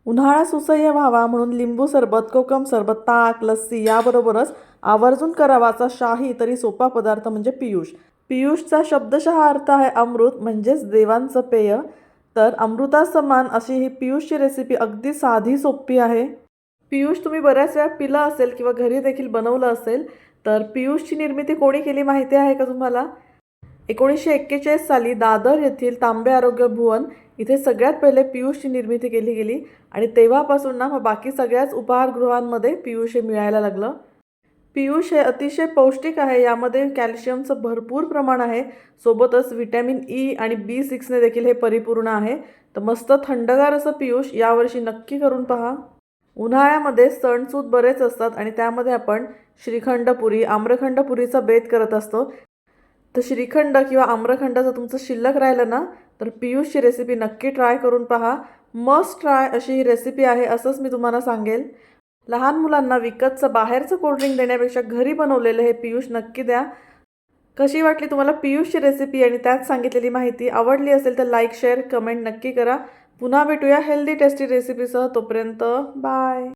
उन्हाळा सुसह्य व्हावा म्हणून लिंबू सरबत, कोकम सरबत, ताक, लस्सी याबरोबरच आवर्जून करावा असा शाही तरी सोपा पदार्थ म्हणजे पियुष. पियुषचा शब्दशः अर्थ आहे अमृत म्हणजेच देवांचं पेय. तर अमृतासमान अशी ही पियुषची रेसिपी अगदी साधी सोपी आहे. पियुष तुम्ही बऱ्याच वेळा पिलं असेल किंवा घरी देखील बनवलं असेल. तर पियुषची निर्मिती कोणी केली माहिती आहे का तुम्हाला? 1941 साली दादर येथील तांबे आरोग्य भुवन इथे सगळ्यात पहिले पियुषची निर्मिती केली गेली आणि तेव्हापासून ना मग बाकी सगळ्याच उपाहारगृहांमध्ये पियुष हे मिळायला लागलं. पियुष हे अतिशय पौष्टिक आहे. यामध्ये कॅल्शियमचं भरपूर प्रमाण आहे. सोबतच व्हिटॅमिन ई आणि B6ने देखील हे परिपूर्ण आहे. तर मस्त थंडगार असं पियुष यावर्षी नक्की करून पहा. उन्हाळ्यामध्ये सणसूद बरेच असतात आणि त्यामध्ये आपण श्रीखंडपुरी, आम्रखंडपुरीचा बेत करत असतो. तर श्रीखंड किंवा आम्रखंड जर तुमचं शिल्लक राहिलं ना तर पियुषची रेसिपी नक्की ट्राय करून पहा. मस्ट ट्राय अशी ही रेसिपी आहे असंच मी तुम्हाला सांगेल. लहान मुलांना विकतचं बाहेरचं कोल्ड्रिंक देण्यापेक्षा घरी बनवलेलं हे पियुष नक्की द्या. कशी वाटली तुम्हाला पियुषची रेसिपी आणि त्यात सांगितलेली माहिती? आवडली असेल तर लाईक, शेअर, कमेंट नक्की करा. पुन्हा भेटूया हेल्दी टेस्टी रेसिपीसह. तोपर्यंत बाय.